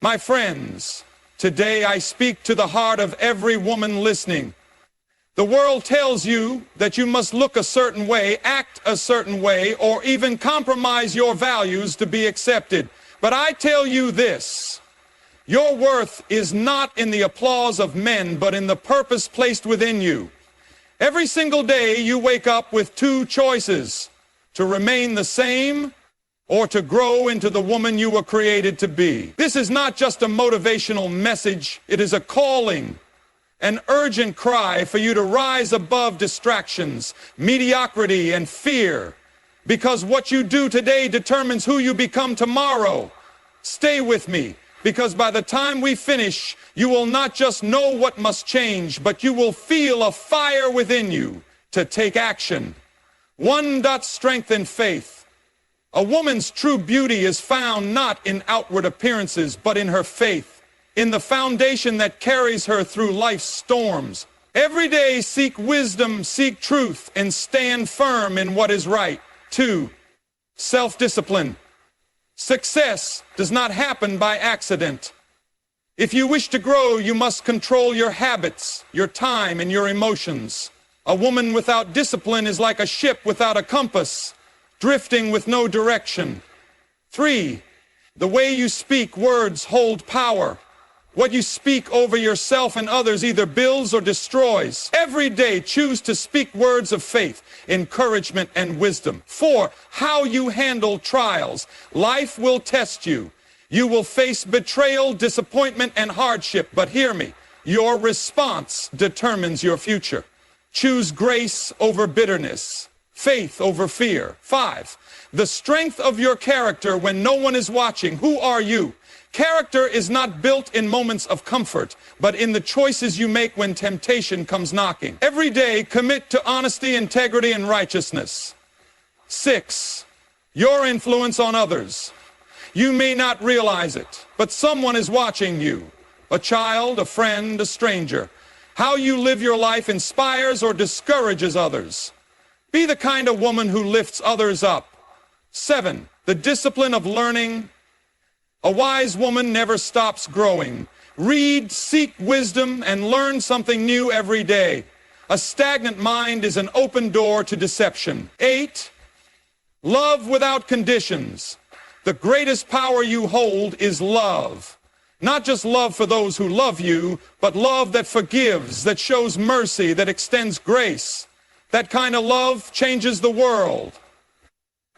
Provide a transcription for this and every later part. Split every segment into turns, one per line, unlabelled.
My friends, today I speak to the heart of every woman listening. The world tells you that you must look a certain way, act a certain way, or even compromise your values to be accepted. But I tell you this, your worth is not in the applause of men, but in the purpose placed within you. Every single day you wake up with two choices, to remain the same or to grow into the woman you were created to be. This is not just a motivational message, it is a calling, an urgent cry for you to rise above distractions, mediocrity, and fear, because what you do today determines who you become tomorrow. Stay with me, because by the time we finish, you will not just know what must change, but you will feel a fire within you to take action. One. Strength and faith. A woman's true beauty is found not in outward appearances, but in her faith, in the foundation that carries her through life's storms. Every day seek wisdom, seek truth, and stand firm in what is right. 2. Self-discipline. Success does not happen by accident. If you wish to grow, you must control your habits, your time, and your emotions. A woman without discipline is like a ship without a compass, drifting with no direction. 3. The way you speak, words hold power. What you speak over yourself and others either builds or destroys. Every day choose to speak words of faith, encouragement, and wisdom. 4. How you handle trials. Life will test you. You will face betrayal, disappointment, and hardship. But hear me, your response determines your future. Choose grace over bitterness, faith over fear. 5. The strength of your character when no one is watching. Who are you? Character is not built in moments of comfort, but in the choices you make when temptation comes knocking. Every day, commit to honesty, integrity, and righteousness. 6. Your influence on others. You may not realize it, but someone is watching you. A child, a friend, a stranger. How you live your life inspires or discourages others. Be the kind of woman who lifts others up. 7. The discipline of learning. A wise woman never stops growing. Read, seek wisdom, and learn something new every day. A stagnant mind is an open door to deception. 8. Love without conditions. The greatest power you hold is love. Not just love for those who love you, but love that forgives, that shows mercy, that extends grace. That kind of love changes the world.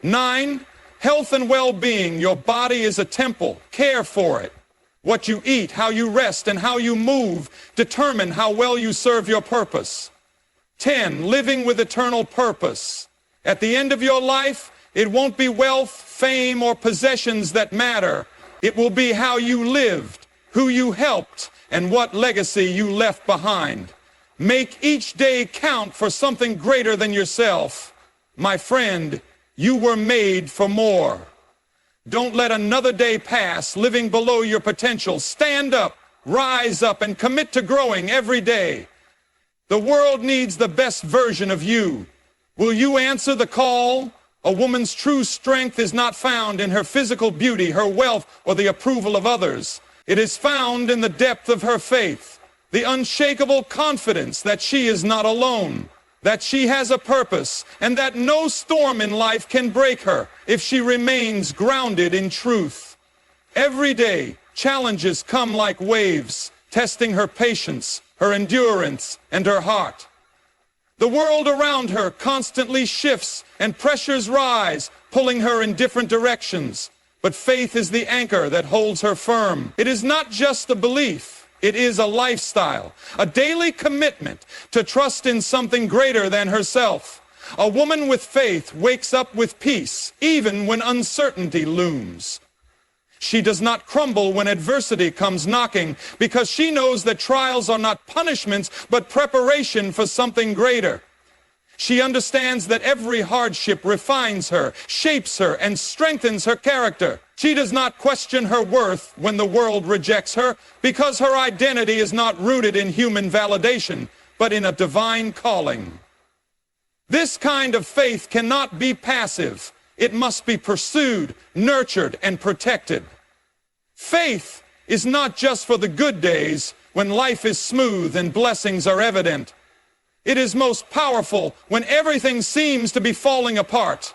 9. Health and well-being. Your body is a temple. Care for it. What you eat, how you rest, and how you move determine how well you serve your purpose. 10. Living with eternal purpose. At the end of your life, it won't be wealth, fame, or possessions that matter. It will be how you lived, who you helped, and what legacy you left behind. Make each day count for something greater than yourself. My friend, you were made for more. Don't let another day pass living below your potential. Stand up, rise up, and commit to growing every day. The world needs the best version of you. Will you answer the call? A woman's true strength is not found in her physical beauty, her wealth, or the approval of others. It is found in the depth of her faith, the unshakable confidence that she is not alone, that she has a purpose, and that no storm in life can break her if she remains grounded in truth. Every day, challenges come like waves, testing her patience, her endurance, and her heart. The world around her constantly shifts and pressures rise, pulling her in different directions. But faith is the anchor that holds her firm. It is not just a belief. It is a lifestyle, a daily commitment to trust in something greater than herself. A woman with faith wakes up with peace, even when uncertainty looms. She does not crumble when adversity comes knocking, because she knows that trials are not punishments, but preparation for something greater. She understands that every hardship refines her, shapes her, and strengthens her character. She does not question her worth when the world rejects her, because her identity is not rooted in human validation, but in a divine calling. This kind of faith cannot be passive. It must be pursued, nurtured, and protected. Faith is not just for the good days when life is smooth and blessings are evident. It is most powerful when everything seems to be falling apart.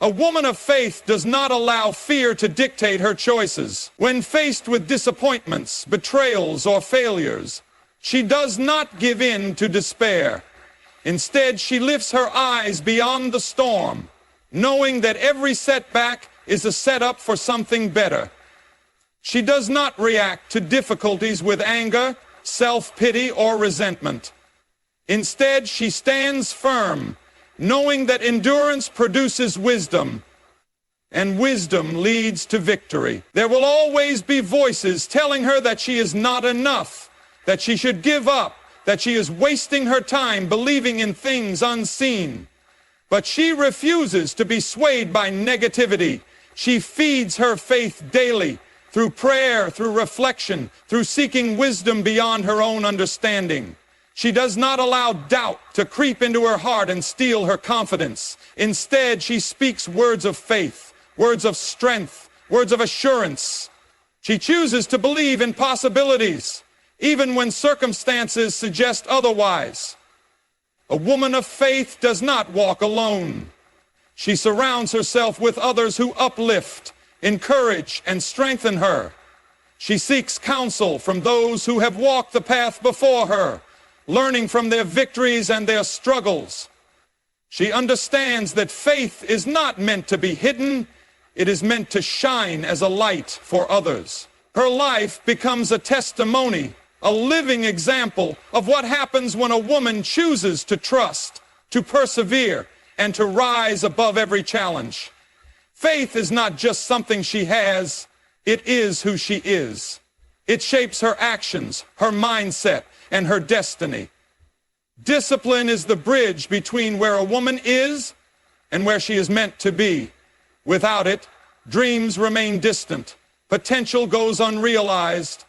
A woman of faith does not allow fear to dictate her choices. When faced with disappointments, betrayals, or failures, she does not give in to despair. Instead, she lifts her eyes beyond the storm, knowing that every setback is a setup for something better. She does not react to difficulties with anger, self-pity, or resentment. Instead, she stands firm, knowing that endurance produces wisdom, and wisdom leads to victory. There will always be voices telling her that she is not enough, that she should give up, that she is wasting her time believing in things unseen. But she refuses to be swayed by negativity. She feeds her faith daily through prayer, through reflection, through seeking wisdom beyond her own understanding. She does not allow doubt to creep into her heart and steal her confidence. Instead, she speaks words of faith, words of strength, words of assurance. She chooses to believe in possibilities, even when circumstances suggest otherwise. A woman of faith does not walk alone. She surrounds herself with others who uplift, encourage, and strengthen her. She seeks counsel from those who have walked the path before her, learning from their victories and their struggles. She understands that faith is not meant to be hidden. It is meant to shine as a light for others. Her life becomes a testimony, a living example of what happens when a woman chooses to trust, to persevere, and to rise above every challenge. Faith is not just something she has, it is who she is. It shapes her actions, her mindset, and her destiny. Discipline is the bridge between where a woman is and where she is meant to be. Without it, dreams remain distant, potential goes unrealized,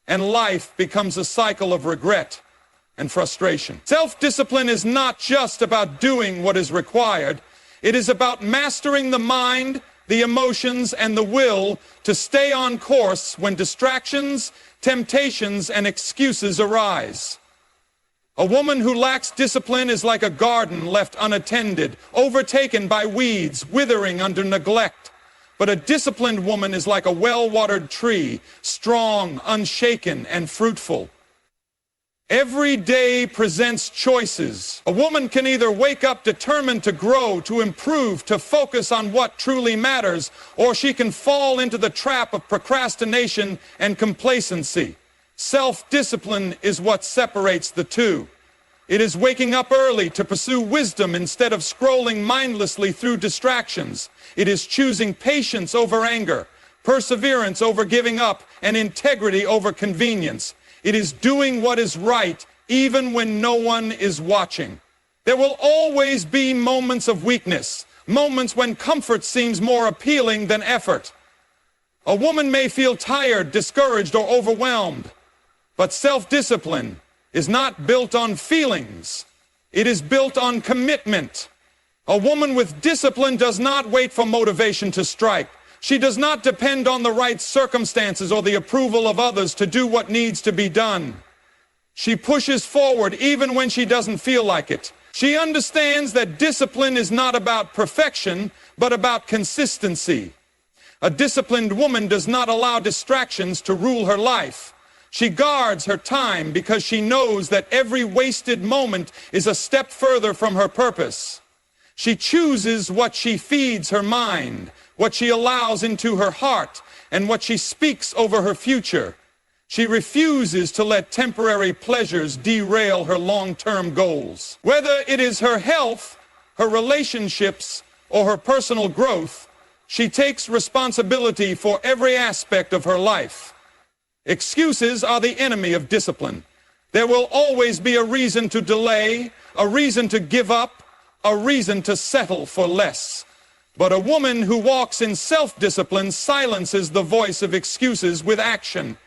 and life becomes a cycle of regret and frustration. Self-discipline is not just about doing what is required. It is about mastering the mind, the emotions, and the will to stay on course when distractions, temptations, and excuses arise. A woman who lacks discipline is like a garden left unattended, overtaken by weeds, withering under neglect. But a disciplined woman is like a well-watered tree, strong, unshaken, and fruitful. Every day presents choices. A woman can either wake up determined to grow, to improve, to focus on what truly matters, or she can fall into the trap of procrastination and complacency. Self-discipline is what separates the two. It is waking up early to pursue wisdom instead of scrolling mindlessly through distractions. It is choosing patience over anger, perseverance over giving up, and integrity over convenience. It is doing what is right, even when no one is watching. There will always be moments of weakness, moments when comfort seems more appealing than effort. A woman may feel tired, discouraged, or overwhelmed, but self-discipline is not built on feelings. It is built on commitment. A woman with discipline does not wait for motivation to strike. She does not depend on the right circumstances or the approval of others to do what needs to be done. She pushes forward even when she doesn't feel like it. She understands that discipline is not about perfection, but about consistency. A disciplined woman does not allow distractions to rule her life. She guards her time because she knows that every wasted moment is a step further from her purpose. She chooses what she feeds her mind, what she allows into her heart, and what she speaks over her future. She refuses to let temporary pleasures derail her long-term goals. Whether it is her health, her relationships, or her personal growth, she takes responsibility for every aspect of her life. Excuses are the enemy of discipline. There will always be a reason to delay, a reason to give up, a reason to settle for less. But a woman who walks in self-discipline silences the voice of excuses with action.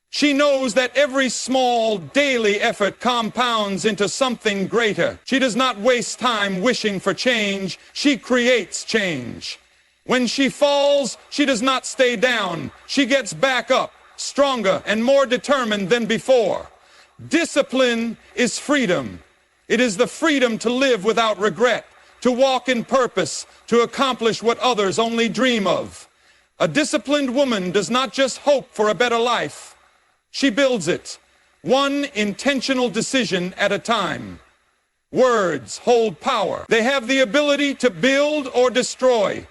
She knows that every small daily effort compounds into something greater. She does not waste time wishing for change. She creates change. When she falls, she does not stay down. She gets back up. stronger, and more determined than before. Discipline is freedom. It is the freedom to live without regret, to walk in purpose, to accomplish what others only dream of. A disciplined woman does not just hope for a better life. She builds it, one intentional decision at a time. Words hold power. They have the ability to build or destroy,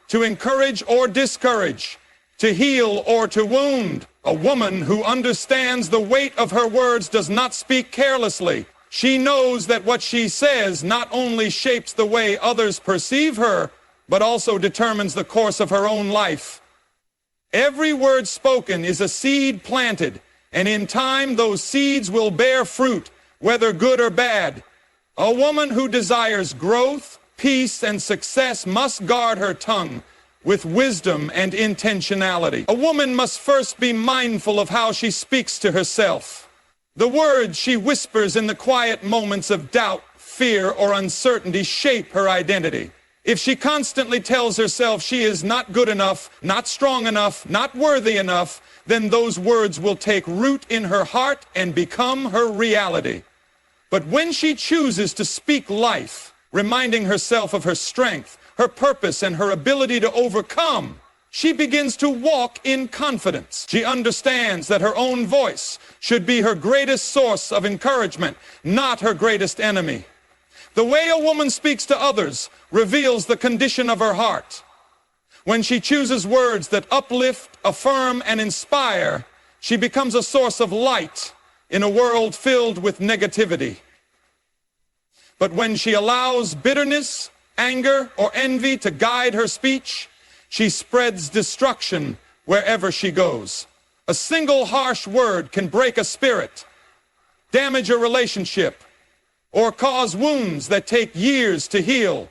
to encourage or discourage, to heal or to wound. A woman who understands the weight of her words does not speak carelessly. She knows that what she says not only shapes the way others perceive her, but also determines the course of her own life. Every word spoken is a seed planted, and in time those seeds will bear fruit, whether good or bad. A woman who desires growth, peace, and success must guard her tongue with wisdom and intentionality. A woman must first be mindful of how she speaks to herself. The words she whispers in the quiet moments of doubt, fear, or uncertainty shape her identity. If she constantly tells herself she is not good enough, not strong enough, not worthy enough, then those words will take root in her heart and become her reality. But when she chooses to speak life, reminding herself of her strength, her purpose, and her ability to overcome, she begins to walk in confidence. She understands that her own voice should be her greatest source of encouragement, not her greatest enemy. The way a woman speaks to others reveals the condition of her heart. When she chooses words that uplift, affirm, and inspire, she becomes a source of light in a world filled with negativity. But when she allows bitterness, anger, or envy to guide her speech, she spreads destruction wherever she goes. A single harsh word can break a spirit, damage a relationship, or cause wounds that take years to heal.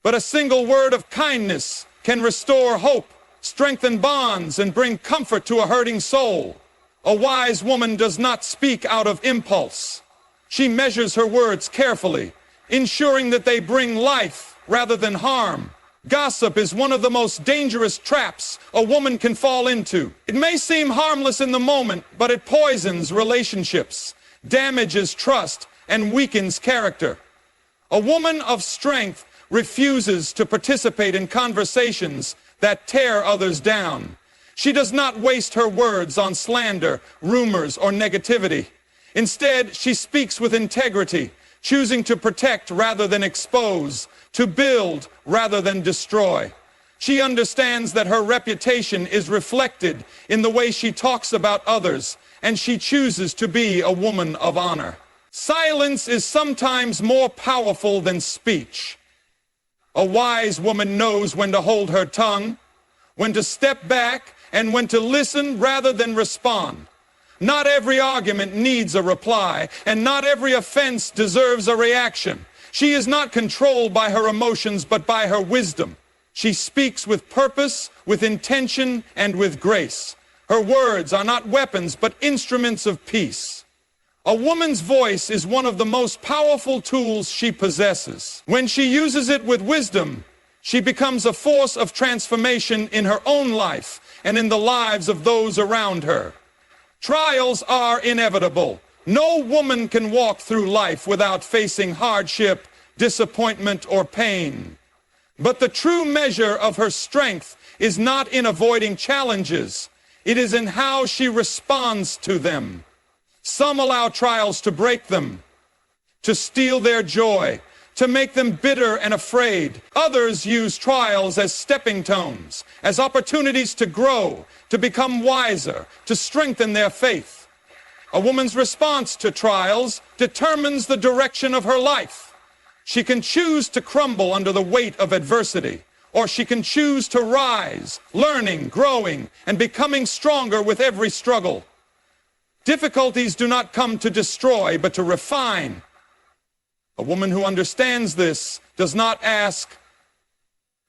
But a single word of kindness can restore hope, strengthen bonds, and bring comfort to a hurting soul. A wise woman does not speak out of impulse. She measures her words carefully, ensuring that they bring life rather than harm. Gossip is one of the most dangerous traps a woman can fall into. It may seem harmless in the moment, but it poisons relationships, damages trust, and weakens character. A woman of strength refuses to participate in conversations that tear others down. She does not waste her words on slander, rumors, or negativity. Instead, she speaks with integrity, choosing to protect rather than expose, to build rather than destroy. She understands that her reputation is reflected in the way she talks about others, and she chooses to be a woman of honor. Silence is sometimes more powerful than speech. A wise woman knows when to hold her tongue, when to step back, and when to listen rather than respond. Not every argument needs a reply, and not every offense deserves a reaction. She is not controlled by her emotions, but by her wisdom. She speaks with purpose, with intention, and with grace. Her words are not weapons, but instruments of peace. A woman's voice is one of the most powerful tools she possesses. When she uses it with wisdom, she becomes a force of transformation in her own life and in the lives of those around her. Trials are inevitable. No woman can walk through life without facing hardship, disappointment, or pain. But the true measure of her strength is not in avoiding challenges. It is in how she responds to them. Some allow trials to break them, to steal their joy, to make them bitter and afraid. Others use trials as stepping stones, as opportunities to grow, to become wiser, to strengthen their faith. A woman's response to trials determines the direction of her life. She can choose to crumble under the weight of adversity, or she can choose to rise, learning, growing, and becoming stronger with every struggle. Difficulties do not come to destroy, but to refine. A woman who understands this does not ask,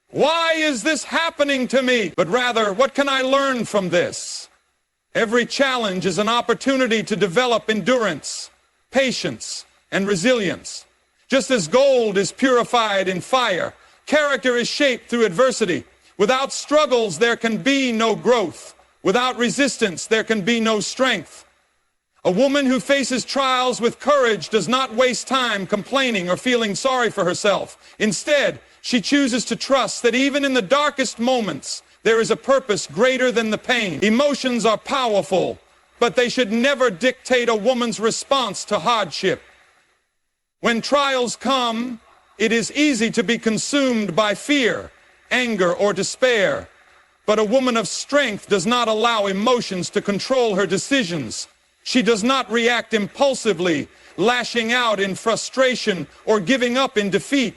"Why is this happening to me?" but rather, "What can I learn from this?" Every challenge is an opportunity to develop endurance, patience, and resilience. Just as gold is purified in fire, character is shaped through adversity. Without struggles, there can be no growth. Without resistance, there can be no strength. A woman who faces trials with courage does not waste time complaining or feeling sorry for herself. Instead, she chooses to trust that even in the darkest moments, there is a purpose greater than the pain. Emotions are powerful, but they should never dictate a woman's response to hardship. When trials come, it is easy to be consumed by fear, anger, or despair. But a woman of strength does not allow emotions to control her decisions. She does not react impulsively, lashing out in frustration or giving up in defeat.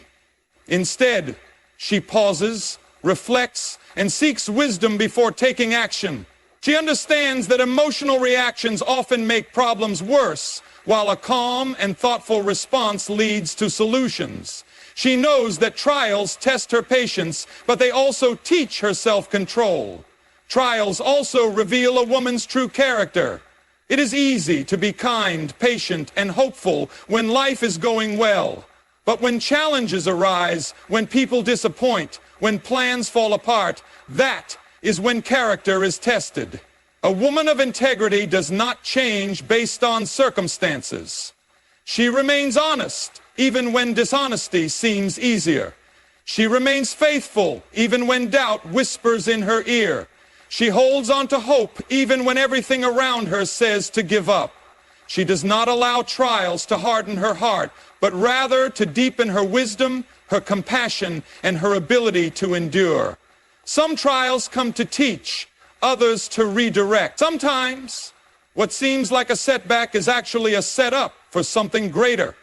Instead, she pauses, reflects, and seeks wisdom before taking action. She understands that emotional reactions often make problems worse, while a calm and thoughtful response leads to solutions. She knows that trials test her patience, but they also teach her self-control. Trials also reveal a woman's true character. It is easy to be kind, patient, and hopeful when life is going well. But when challenges arise, when people disappoint, when plans fall apart, that is when character is tested. A woman of integrity does not change based on circumstances. She remains honest, even when dishonesty seems easier. She remains faithful, even when doubt whispers in her ear. She holds on to hope, even when everything around her says to give up. She does not allow trials to harden her heart, but rather to deepen her wisdom, her compassion, and her ability to endure. Some trials come to teach, others to redirect. Sometimes, what seems like a setback is actually a setup for something greater.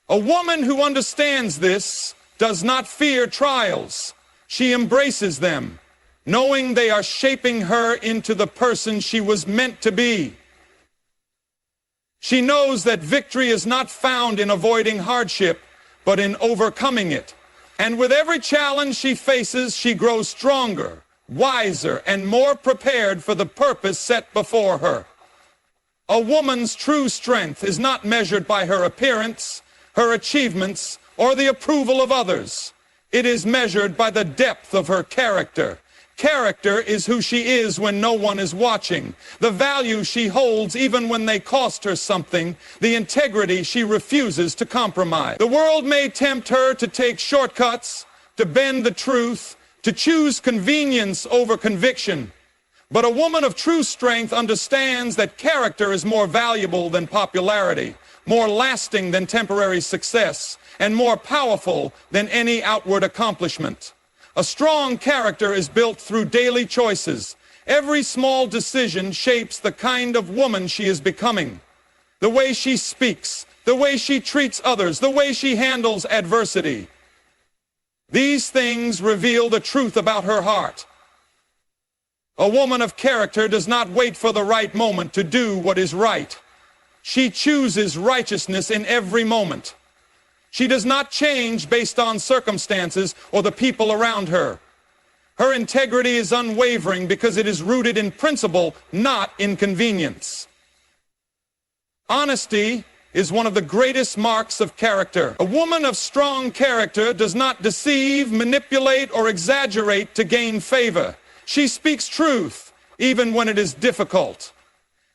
A woman who understands this does not fear trials. She embraces them, knowing they are shaping her into the person she was meant to be. She knows that victory is not found in avoiding hardship, but in overcoming it. And with every challenge she faces, she grows stronger, wiser, and more prepared for the purpose set before her. A woman's true strength is not measured by her appearance, her achievements, or the approval of others. It is measured by the depth of her character. Character is who she is when no one is watching, the value she holds even when they cost her something, the integrity she refuses to compromise. The world may tempt her to take shortcuts, to bend the truth, to choose convenience over conviction. But a woman of true strength understands that character is more valuable than popularity, more lasting than temporary success, and more powerful than any outward accomplishment. A strong character is built through daily choices. Every small decision shapes the kind of woman she is becoming. The way she speaks, the way she treats others, the way she handles adversity. These things reveal the truth about her heart. A woman of character does not wait for the right moment to do what is right. She chooses righteousness in every moment. She does not change based on circumstances or the people around her. Her integrity is unwavering because it is rooted in principle, not in convenience. Honesty is one of the greatest marks of character. A woman of strong character does not deceive, manipulate, or exaggerate to gain favor. She speaks truth, even when it is difficult.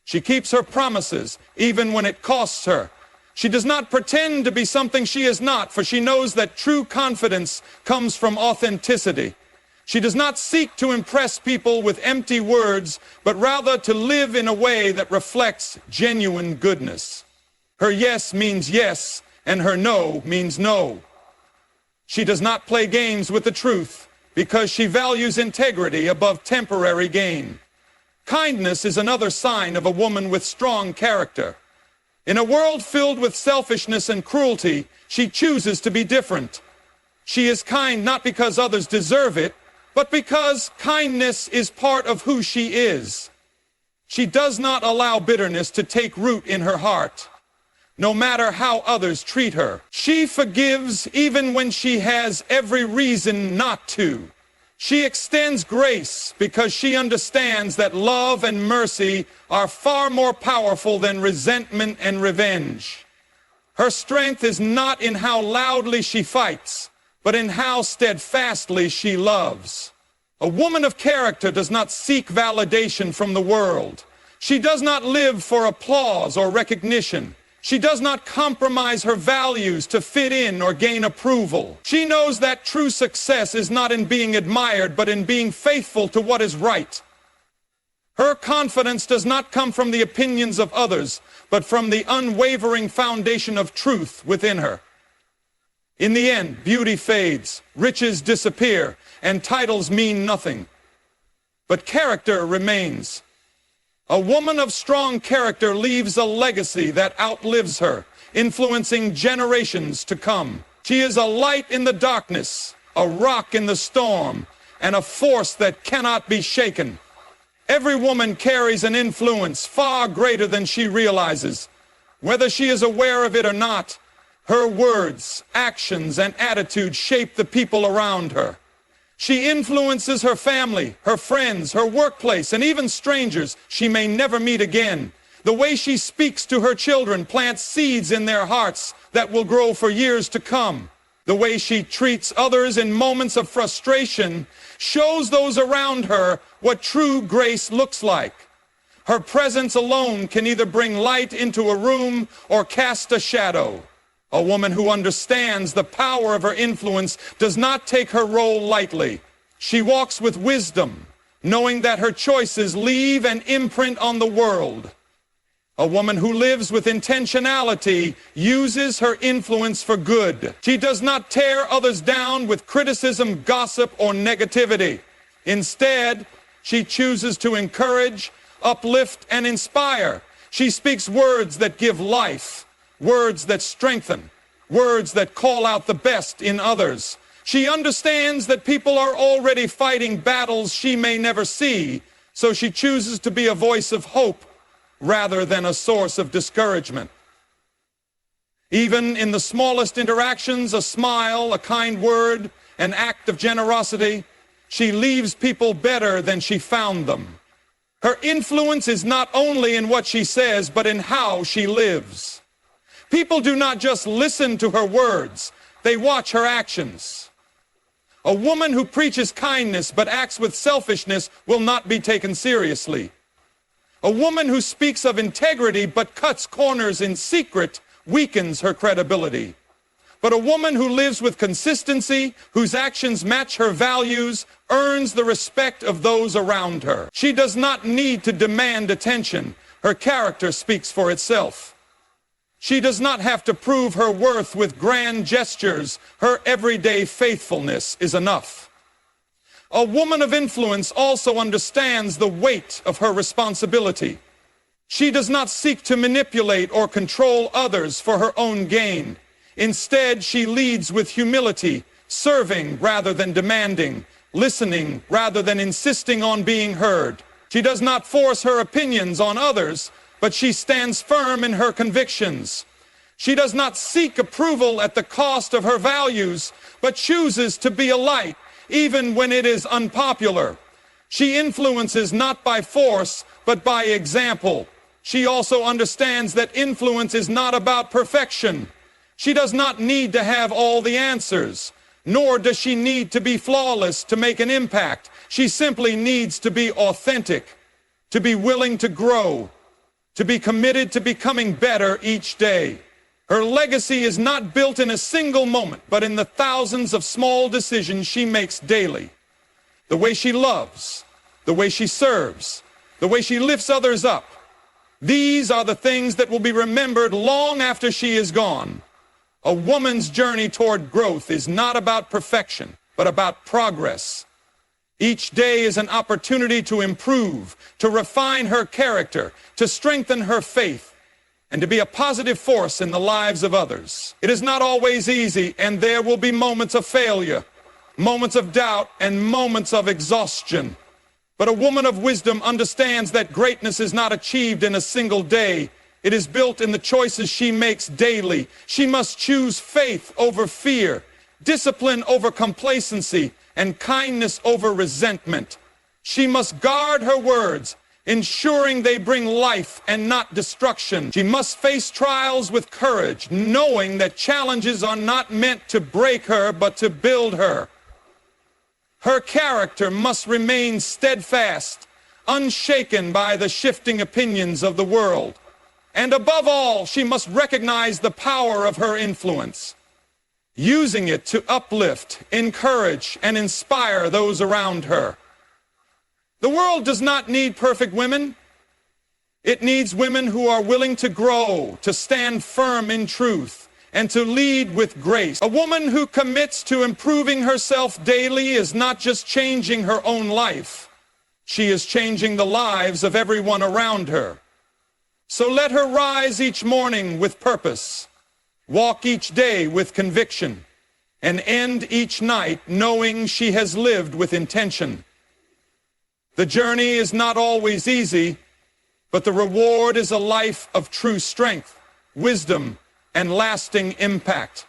She keeps her promises, even when it costs her. She does not pretend to be something she is not, for she knows that true confidence comes from authenticity. She does not seek to impress people with empty words, but rather to live in a way that reflects genuine goodness. Her yes means yes, and her no means no. She does not play games with the truth, because she values integrity above temporary gain. Kindness is another sign of a woman with strong character. In a world filled with selfishness and cruelty, she chooses to be different. She is kind not because others deserve it, but because kindness is part of who she is. She does not allow bitterness to take root in her heart, no matter how others treat her. She forgives even when she has every reason not to. She extends grace because she understands that love and mercy are far more powerful than resentment and revenge. Her strength is not in how loudly she fights, but in how steadfastly she loves. A woman of character does not seek validation from the world. She does not live for applause or recognition. She does not compromise her values to fit in or gain approval. She knows that true success is not in being admired, but in being faithful to what is right. Her confidence does not come from the opinions of others, but from the unwavering foundation of truth within her. In the end, beauty fades, riches disappear, and titles mean nothing. But character remains. A woman of strong character leaves a legacy that outlives her, influencing generations to come. She is a light in the darkness, a rock in the storm, and a force that cannot be shaken. Every woman carries an influence far greater than she realizes. Whether she is aware of it or not, her words, actions, and attitudes shape the people around her. She influences her family, her friends, her workplace, and even strangers she may never meet again. The way she speaks to her children plants seeds in their hearts that will grow for years to come. The way she treats others in moments of frustration shows those around her what true grace looks like. Her presence alone can either bring light into a room or cast a shadow. A woman who understands the power of her influence does not take her role lightly. She walks with wisdom, knowing that her choices leave an imprint on the world. A woman who lives with intentionality uses her influence for good. She does not tear others down with criticism, gossip, or negativity. Instead, she chooses to encourage, uplift, and inspire. She speaks words that give life, words that strengthen, words that call out the best in others. She understands that people are already fighting battles she may never see, so she chooses to be a voice of hope rather than a source of discouragement. Even in the smallest interactions, a smile, a kind word, an act of generosity, she leaves people better than she found them. Her influence is not only in what she says, but in how she lives. People do not just listen to her words, they watch her actions. A woman who preaches kindness but acts with selfishness will not be taken seriously. A woman who speaks of integrity but cuts corners in secret weakens her credibility. But a woman who lives with consistency, whose actions match her values, earns the respect of those around her. She does not need to demand attention. Her character speaks for itself. She does not have to prove her worth with grand gestures. Her everyday faithfulness is enough. A woman of influence also understands the weight of her responsibility. She does not seek to manipulate or control others for her own gain. Instead, she leads with humility, serving rather than demanding, listening rather than insisting on being heard. She does not force her opinions on others, but she stands firm in her convictions. She does not seek approval at the cost of her values, but chooses to be a light, even when it is unpopular. She influences not by force, but by example. She also understands that influence is not about perfection. She does not need to have all the answers, nor does she need to be flawless to make an impact. She simply needs to be authentic, to be willing to grow, to be committed to becoming better each day. Her legacy is not built in a single moment, but in the thousands of small decisions she makes daily. The way she loves, the way she serves, the way she lifts others up. These are the things that will be remembered long after she is gone. A woman's journey toward growth is not about perfection, but about progress. Each day is an opportunity to improve, to refine her character, to strengthen her faith, and to be a positive force in the lives of others. It is not always easy, and there will be moments of failure, moments of doubt, and moments of exhaustion. But a woman of wisdom understands that greatness is not achieved in a single day. It is built in the choices she makes daily. She must choose faith over fear, discipline over complacency, and kindness over resentment. She must guard her words, ensuring they bring life and not destruction. She must face trials with courage, knowing that challenges are not meant to break her, but to build her. Her character must remain steadfast, unshaken by the shifting opinions of the world. And above all, she must recognize the power of her influence, using it to uplift, encourage, and inspire those around her. The world does not need perfect women. It needs women who are willing to grow, to stand firm in truth, and to lead with grace. A woman who commits to improving herself daily is not just changing her own life. She is changing the lives of everyone around her. So let her rise each morning with purpose, walk each day with conviction, and end each night knowing she has lived with intention. The journey is not always easy, but the reward is a life of true strength, wisdom, and lasting impact.